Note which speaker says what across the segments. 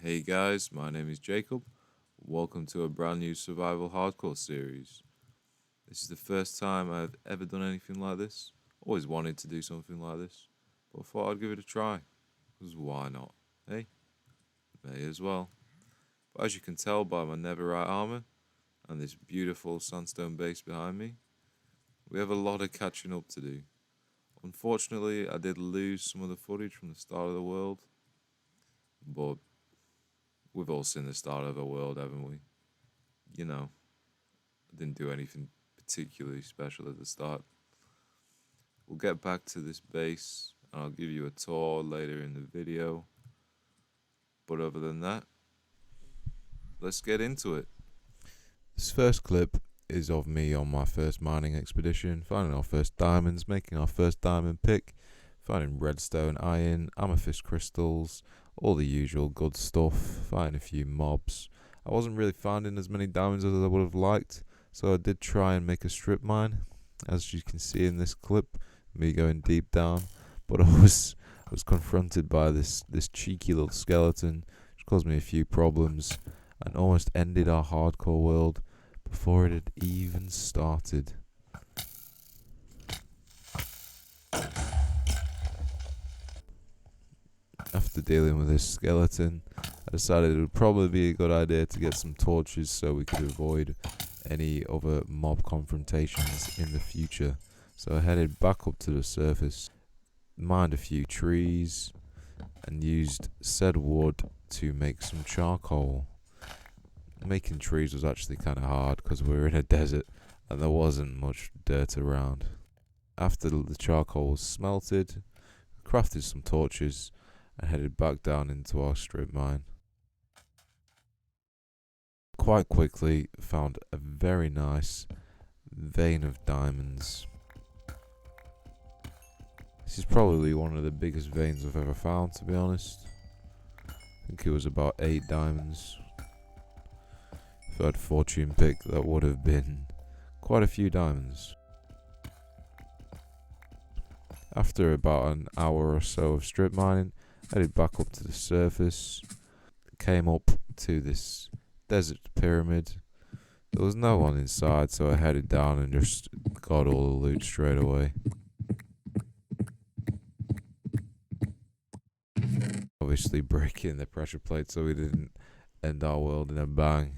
Speaker 1: Hey guys, my name is Jacob. Welcome to a brand new survival hardcore series. This is the first time I've ever done anything like this. Always wanted to do something like this, but thought I'd give it a try. Because why not? Hey, may as well. But as you can tell by my Neverite armor and this beautiful sandstone base behind me, we have a lot of catching up to do. Unfortunately, I did lose some of the footage from the start of the world, but we've all seen the start of a world, haven't we? You know, I didn't do anything particularly special at the start. We'll get back to this base and I'll give you a tour later in the video. But other than that, let's get into it. This first clip is of me on my first mining expedition, finding our first diamonds, making our first diamond pick, finding redstone, iron, amethyst crystals, all the usual good stuff, finding a few mobs. I wasn't really finding as many diamonds as I would have liked, so I did try and make a strip mine, as you can see in this clip, me going deep down. But I was confronted by this cheeky little skeleton, which caused me a few problems and almost ended our hardcore world before it had even started. After dealing with this skeleton, I decided it would probably be a good idea to get some torches so we could avoid any other mob confrontations in the future. So I headed back up to the surface, mined a few trees, and used said wood to make some charcoal. Making trees was actually kind of hard because we were in a desert and there wasn't much dirt around. After the charcoal was smelted, crafted some torches and headed back down into our strip mine. Quite quickly found a very nice vein of diamonds. This is probably one of the biggest veins I've ever found, to be honest. I think it was about 8 diamonds. If I had fortune pick, that would have been quite a few diamonds. After about an hour or so of strip mining, I headed back up to the surface, came up to this desert pyramid. There was no one inside, so I headed down and just got all the loot straight away. Obviously breaking the pressure plate so we didn't end our world in a bang.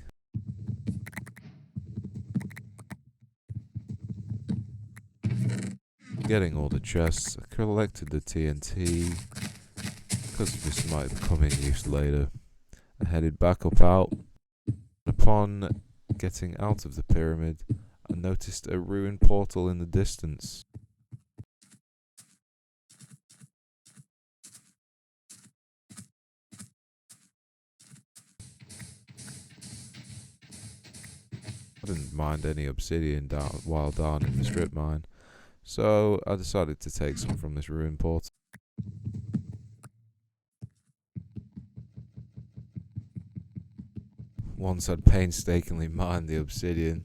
Speaker 1: Getting all the chests, I collected the TNT because this might come in use later. I headed back up out. Upon getting out of the pyramid, I noticed a ruined portal in the distance. I didn't mind any obsidian while down in the strip mine, so I decided to take some from this ruined portal. Once I'd painstakingly mined the obsidian,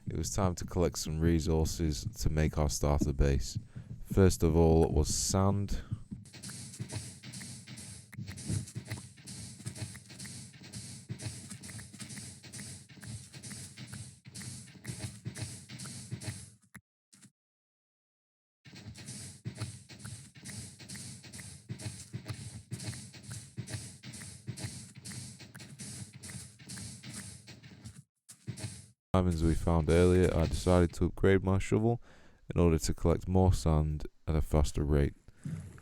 Speaker 1: it was time to collect some resources to make our starter base. First of all was sand. Diamonds we found earlier, I decided to upgrade my shovel in order to collect more sand at a faster rate.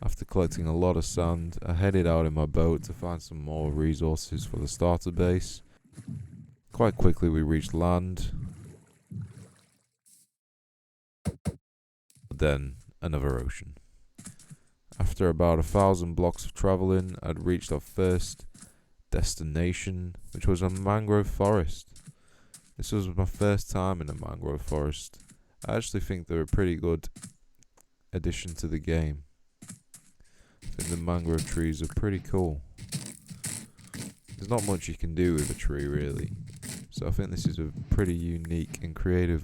Speaker 1: After collecting a lot of sand, I headed out in my boat to find some more resources for the starter base. Quite quickly we reached land. Then another ocean. After about 1,000 blocks of travelling, I'd reached our first destination, which was a mangrove forest. This was my first time in a mangrove forest. I actually think they're a pretty good addition to the game. I think the mangrove trees are pretty cool. There's not much you can do with a tree really, so I think this is a pretty unique and creative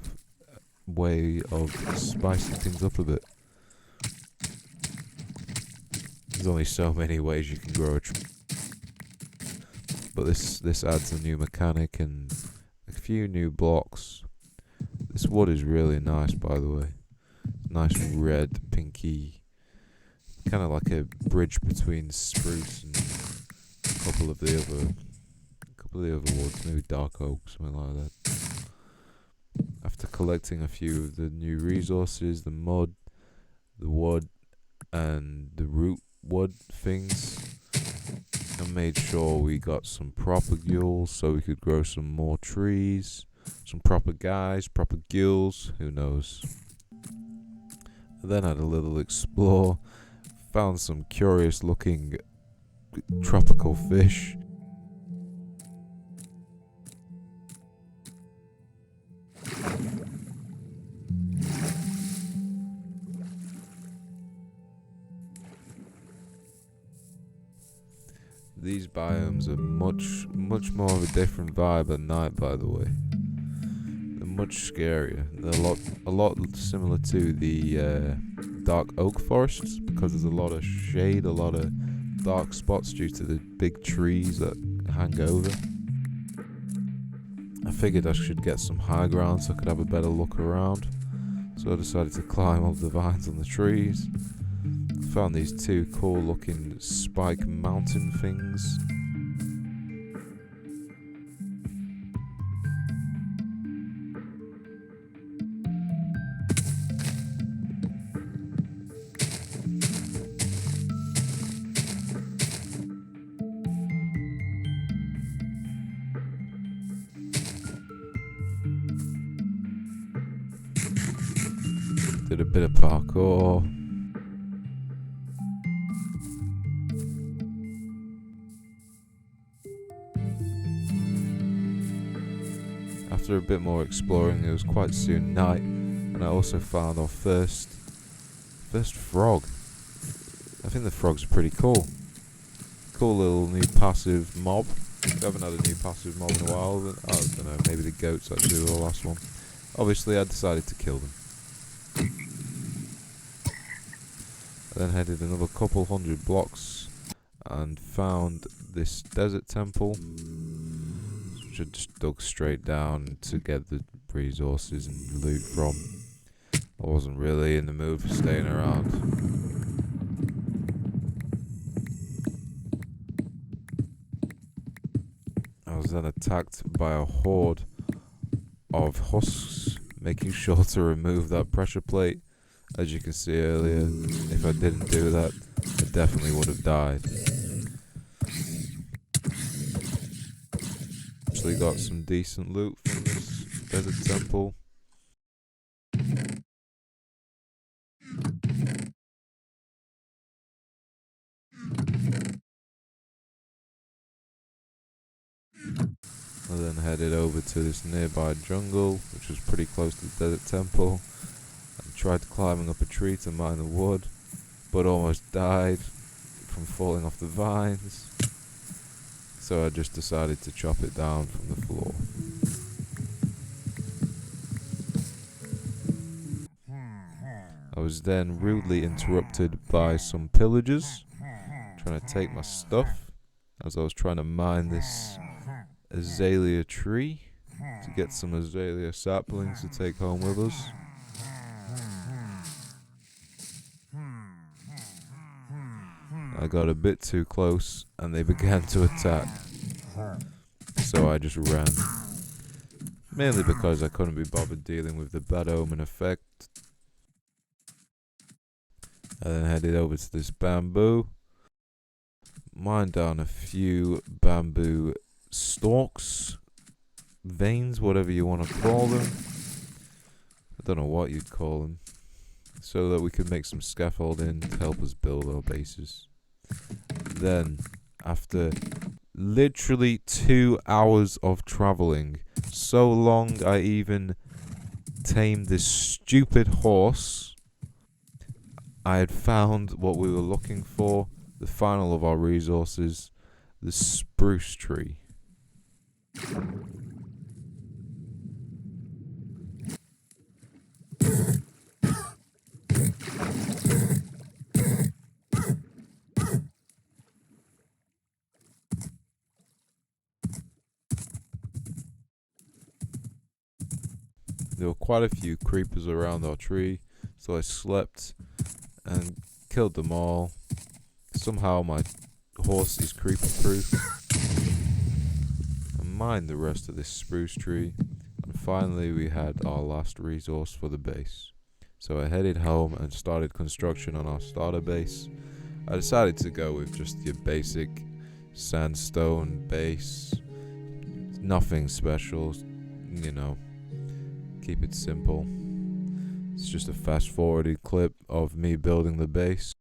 Speaker 1: way of spicing things up a bit. There's only so many ways you can grow a tree. but this adds a new mechanic and a few new blocks. This wood is really nice, by the way. Nice red, pinky, kind of like a bridge between spruce and a couple of the other woods, maybe dark oak, something like that. After collecting a few of the new resources, the mud, the wood, and the root wood things, I made sure we got some propagules so we could grow some more trees, some proper guys, proper gills, who knows. I then had a little explore, found some curious looking tropical fish. These biomes are much more of a different vibe at night, by the way. They're much scarier. They're a lot similar to the dark oak forests, because there's a lot of shade, a lot of dark spots due to the big trees that hang over. I figured I should get some high ground so I could have a better look around. So I decided to climb up the vines on the trees. Found these two cool looking spike mountain things. Did a bit of parkour. After a bit more exploring, it was quite soon night, and I also found our first frog. I think the frogs are pretty cool. Cool little new passive mob. I haven't had a new passive mob in a while. I don't know, maybe the goats actually were the last one. Obviously, I decided to kill them. I then headed another couple hundred blocks and found this desert temple, which I just dug straight down to get the resources and loot from. I wasn't really in the mood for staying around. I was then attacked by a horde of husks, making sure to remove that pressure plate. As you can see earlier, if I didn't do that, I definitely would have died. Actually got some decent loot from this desert temple. I then headed over to this nearby jungle, which was pretty close to the desert temple, and tried climbing up a tree to mine the wood, but almost died from falling off the vines. So I just decided to chop it down from the floor. I was then rudely interrupted by some pillagers trying to take my stuff as I was trying to mine this azalea tree to get some azalea saplings to take home with us. I got a bit too close and they began to attack, so I just ran, mainly because I couldn't be bothered dealing with the bad omen effect. I then headed over to this bamboo, mined down a few bamboo stalks, veins, whatever you want to call them. I don't know what you'd call them, so that we could make some scaffolding to help us build our bases. Then, after literally 2 hours of traveling, so long I even tamed this stupid horse, I had found what we were looking for, the final of our resources, the spruce tree. There were quite a few creepers around our tree, so I slept and killed them all. Somehow my horse is creeper proof, and mined the rest of this spruce tree. And finally, we had our last resource for the base. So I headed home and started construction on our starter base. I decided to go with just your basic sandstone base. Nothing special, you know, keep it simple. It's just a fast forwarded clip of me building the base.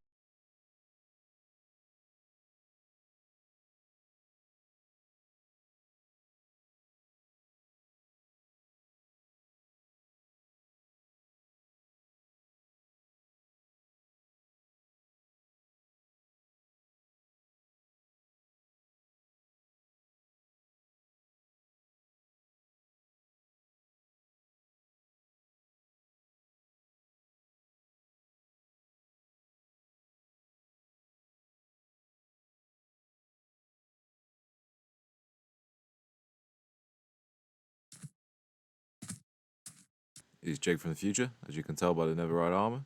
Speaker 1: It's Jake from the future, as you can tell by the Neverite armor.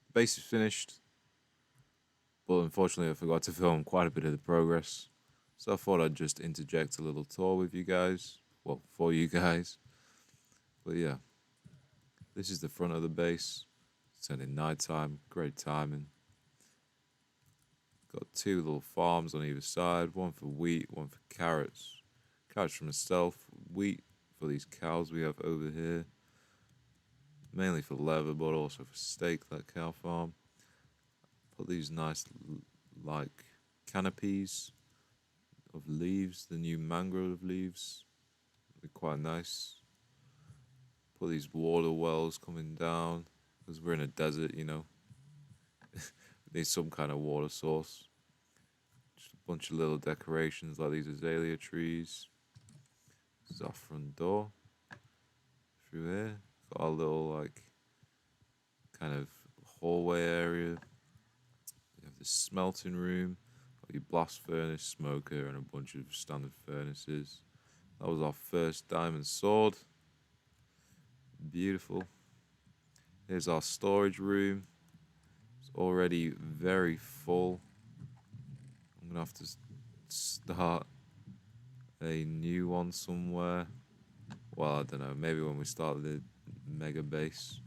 Speaker 1: The base is finished, but unfortunately I forgot to film quite a bit of the progress. So I thought I'd just interject a little tour with you guys. Well, for you guys. But yeah, this is the front of the base. It's turning nighttime, great timing. Got two little farms on either side, one for wheat, one for carrots. Carrots for myself, wheat for these cows we have over here. Mainly for leather, but also for steak, that cow farm. Put these nice, like, canopies of leaves, the new mangrove leaves. They're quite nice. Put these water wells coming down, because we're in a desert, you know. Need some kind of water source. Just a bunch of little decorations like these azalea trees. This is our front door. Through here, got our little, like, kind of hallway area. We have the smelting room, got your blast furnace, smoker, and a bunch of standard furnaces. That was our first diamond sword. Beautiful. Here's our storage room. It's already very full. I'm gonna have to start a new one somewhere. Well, I don't know. Maybe when we start the mega base.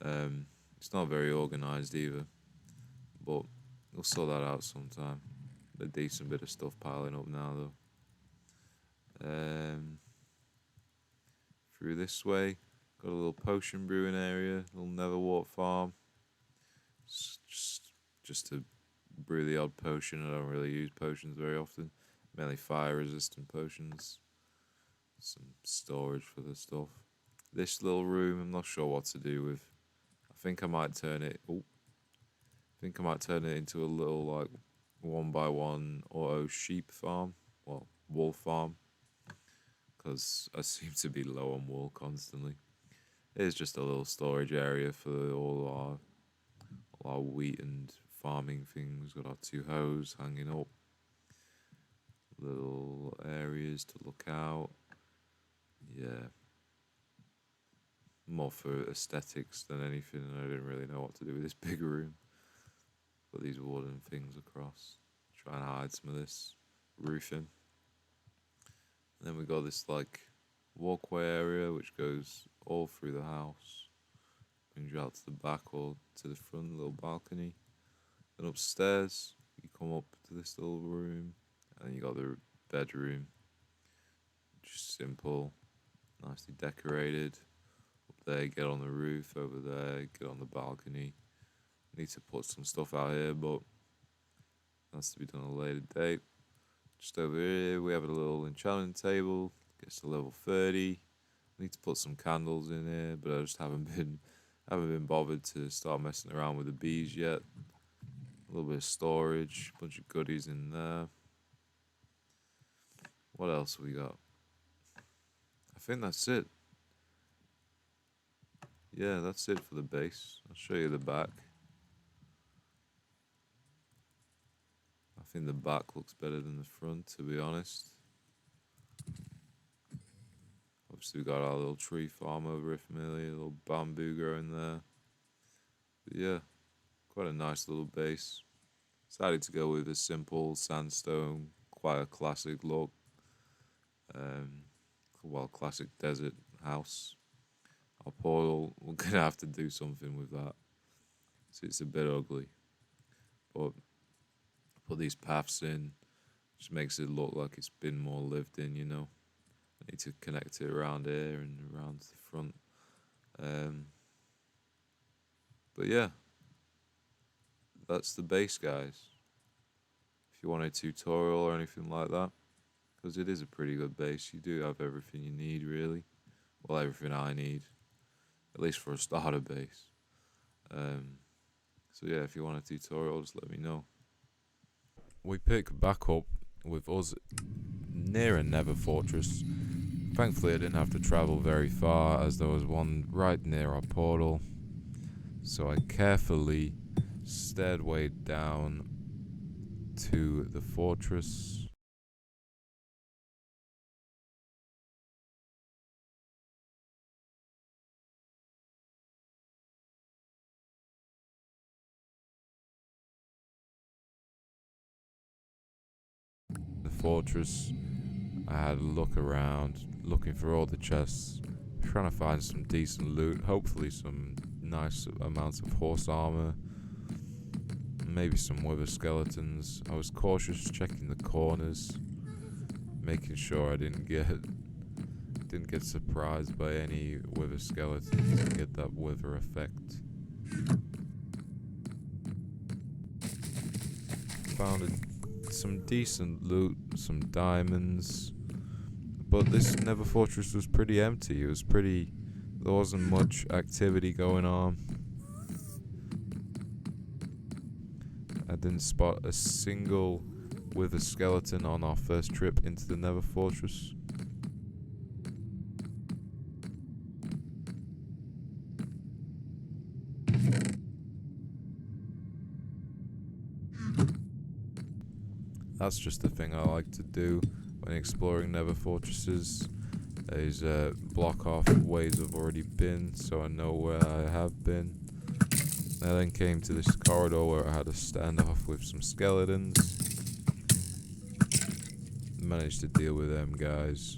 Speaker 1: It's not very organized either, but we'll sort that out sometime. A decent bit of stuff piling up now, though. Through this way, got a little potion brewing area, little netherwart farm. Just to brew the odd potion. I don't really use potions very often. Mainly fire resistant potions. Some storage for the stuff. This little room, I'm not sure what to do with. I think I might turn it. I think I might turn it into a little like 1x1 auto sheep farm. Well, wool farm. Because I seem to be low on wool constantly. It's just a little storage area for all our wheat and farming things. Got our two hoes hanging up. Little areas to look out. Yeah. More for aesthetics than anything, and I didn't really know what to do with this big room. Put these wooden things across. Try and hide some of this roofing. And then we got this like walkway area which goes all through the house. Brings you out to the back or to the front, little balcony. Then upstairs, you come up to this little room, and then you got the bedroom. Just simple, nicely decorated. Up there, get on the roof. Over there, get on the balcony. Need to put some stuff out here, but that's to be done at a later date. Just over here, we have a little enchanting table. Gets to level 30. Need to put some candles in here, but I just haven't been bothered to start messing around with the bees yet. A little bit of storage, a bunch of goodies in there. What else have we got? I think that's it. Yeah, that's it for the base. I'll show you the back. I think the back looks better than the front, to be honest. Obviously, we got our little tree farm over here familiar, a little bamboo growing there. But yeah, quite a nice little base. Decided to go with a simple sandstone, quite a classic look. Um, classic desert house. Our portal, we're gonna have to do something with that. So it's a bit ugly, but put these paths in, just makes it look like it's been more lived in. I need to connect it around here and around the front. Um, but yeah, that's the base, guys. If you want a tutorial or anything like that, because it is a pretty good base, you do have everything you need, really. Well, everything I need, at least for a starter base. So yeah, if you want a tutorial, just let me know. We pick back up with us near a nether fortress. Thankfully, I didn't have to travel very far, as there was one right near our portal. So I carefully stared way down to the fortress. I had a look around, looking for all the chests, trying to find some decent loot, hopefully some nice amounts of horse armor, maybe some wither skeletons. I was cautious, checking the corners, making sure I didn't get surprised by any wither skeletons and get that wither effect. Found some decent loot, some diamonds, but this nether fortress was pretty empty. There wasn't much activity going on. I didn't spot a single wither skeleton on our first trip into the nether fortress. That's just the thing I like to do when exploring nether fortresses, is block off ways I've already been so I know where I have been. I then came to this corridor where I had a standoff with some skeletons. Managed to deal with them guys,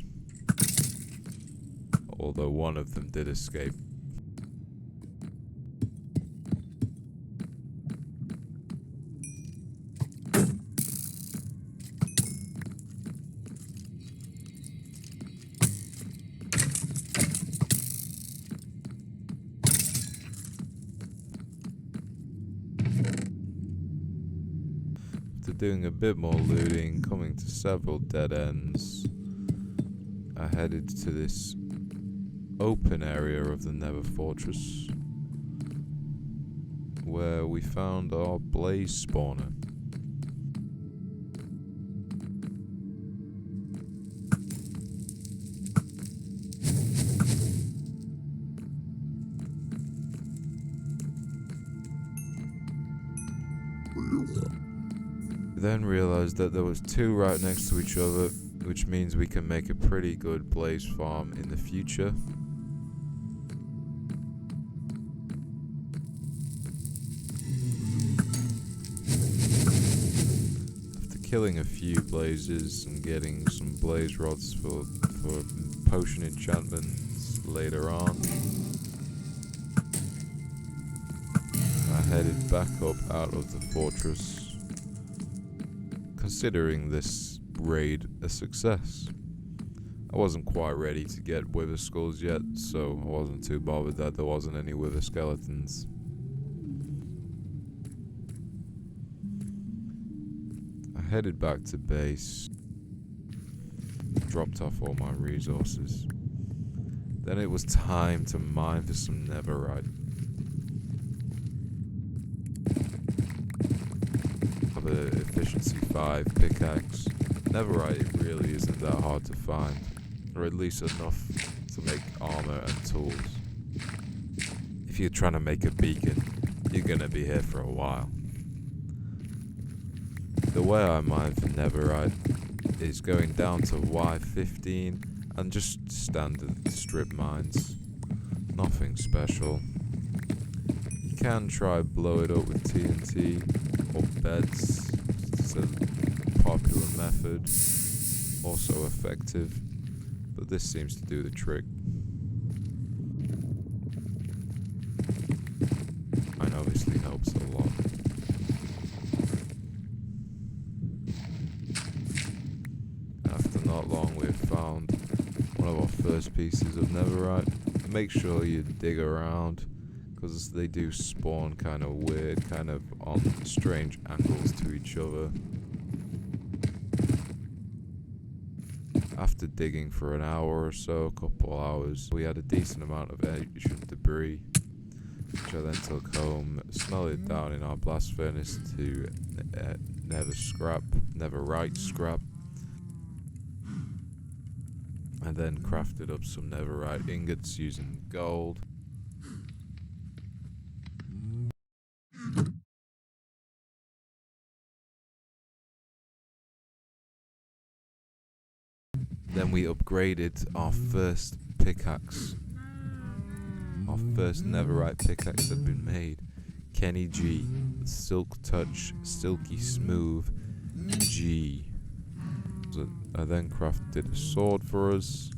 Speaker 1: although one of them did escape. After doing a bit more looting, coming to several dead ends, I headed to this open area of the nether fortress where we found our blaze spawner. Then realized that there was two right next to each other, which means we can make a pretty good blaze farm in the future. After killing a few blazes and getting some blaze rods for potion enchantments later on, I headed back up out of the fortress, considering this raid a success. I wasn't quite ready to get wither skulls yet, so I wasn't too bothered that there wasn't any wither skeletons. I headed back to base, dropped off all my resources. Then it was time to mine for some netherite. The efficiency 5 pickaxe. Netherite really isn't that hard to find, or at least enough to make armor and tools. If you're trying to make a beacon, you're gonna be here for a while. The way I mine for netherite is going down to Y15 and just standard strip mines. Nothing special. You can try blow it up with TNT or beds. It's a popular method, also effective, but this seems to do the trick. And obviously helps a lot. After not long, we have found one of our first pieces of netherite. Make sure you dig around, because they do spawn kind of weird, kind of on strange angles to each other. After digging for an hour or so, a couple hours, we had a decent amount of ancient debris, which I then took home, smelted it down in our blast furnace to netherite scrap, and then crafted up some netherite ingots using gold. Then we upgraded our first pickaxe. Our first netherite pickaxe had been made. Kenny G. Silk Touch Silky Smooth G. I then crafted a sword for us.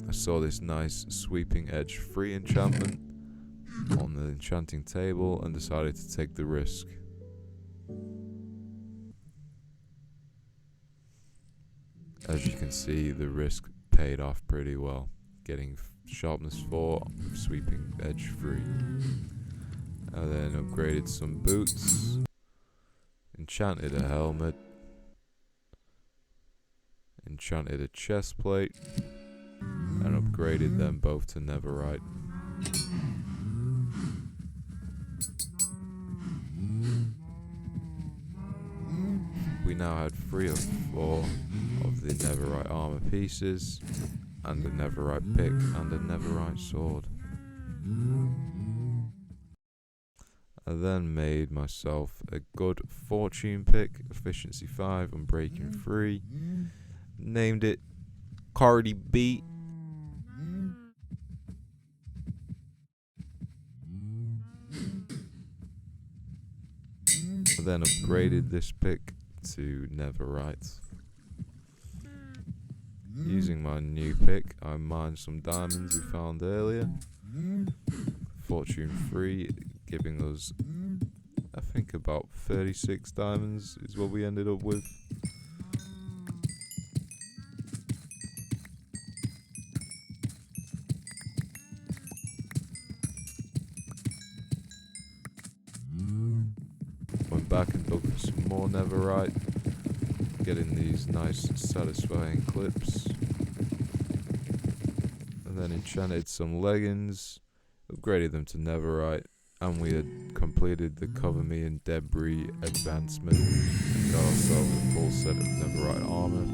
Speaker 1: I saw this nice sweeping edge free enchantment on the enchanting table and decided to take the risk. As you can see, the risk paid off pretty well, getting sharpness 4, sweeping edge free. I then upgraded some boots, enchanted a helmet, enchanted a chest plate, and upgraded them both to netherite. We now had 3 of 4 of the netherite armor pieces, and a netherite pick and a netherite sword. I then made myself a good fortune pick, efficiency 5 and breaking 3. Named it Cardi B. I then upgraded this pick to netherite. Using my new pick, I mined some diamonds we found earlier. Fortune 3, giving us, I think, about 36 diamonds is what we ended up with. Went back and dug for some more netherite, getting these nice satisfying clips. And then enchanted some leggings, upgraded them to netherite, and we had completed the Cover Me in Debris advancement and got ourselves a full set of netherite armor.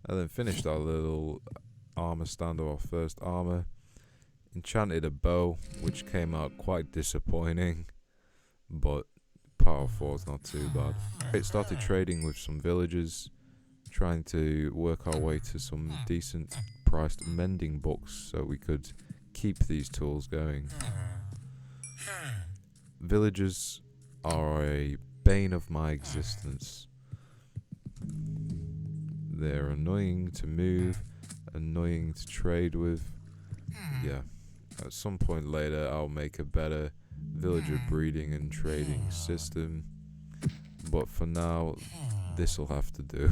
Speaker 1: And then finished our little armor stand of our first armor. Enchanted a bow, which came out quite disappointing, but power 4 is not too bad. It started trading with some villagers, trying to work our way to some decent priced mending books so we could keep these tools going. Villagers are a bane of my existence. They're annoying to move, annoying to trade with. Yeah, at some point later I'll make a better villager breeding and trading system, but for now this'll have to do.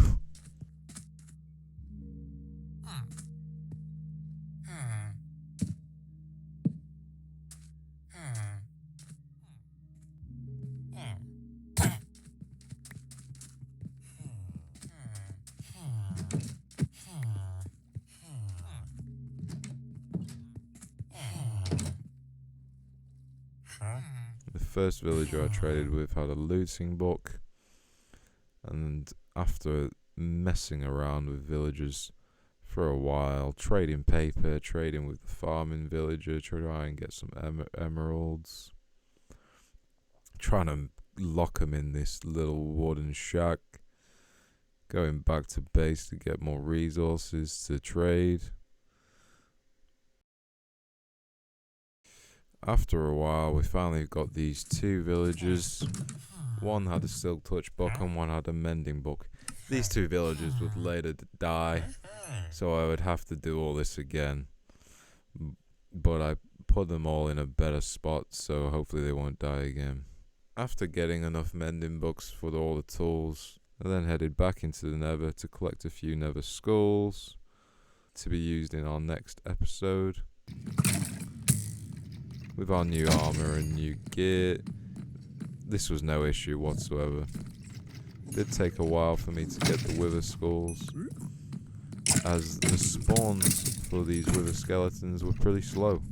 Speaker 1: first villager I traded with had a looting book, and after messing around with villagers for a while, trading paper, trading with the farming villager, try and get some emeralds, trying to lock them in this little wooden shack, going back to base to get more resources to trade. After a while, we finally got these two villagers. One had a silk touch book and one had a mending book. These two villagers would later die, so I would have to do all this again. But I put them all in a better spot, so hopefully they won't die again. After getting enough mending books for all the tools, I then headed back into the Nether to collect a few Nether skulls to be used in our next episode. With our new armor and new gear, this was no issue whatsoever. It did take a while for me to get the wither skulls, as the spawns for these wither skeletons were pretty slow.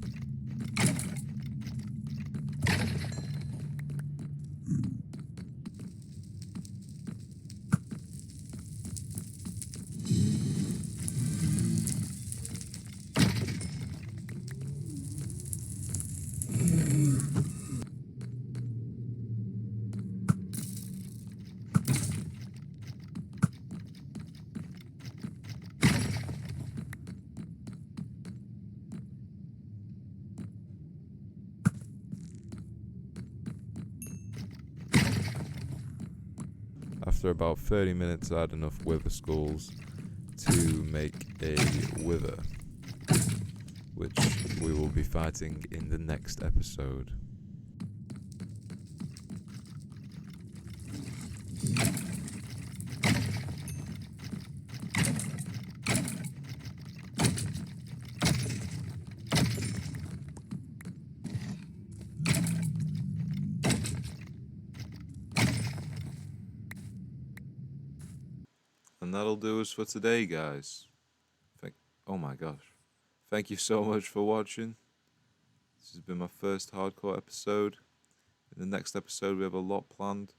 Speaker 1: After about 30 minutes, I had enough wither skulls to make a wither, which we will be fighting in the next episode. And that'll do us for today, guys. Oh my gosh. Thank you so much for watching. This has been my first hardcore episode. In the next episode, we have a lot planned.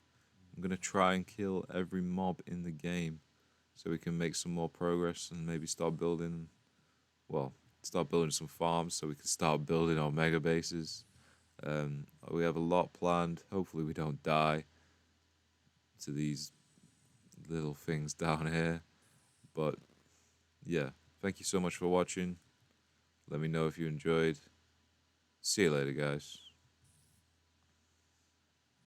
Speaker 1: I'm going to try and kill every mob in the game so we can make some more progress and maybe start building some farms so we can start building our mega bases. We have a lot planned. Hopefully we don't die to these little things down here. But yeah, thank you so much for watching. Let me know if you enjoyed. See you later, guys.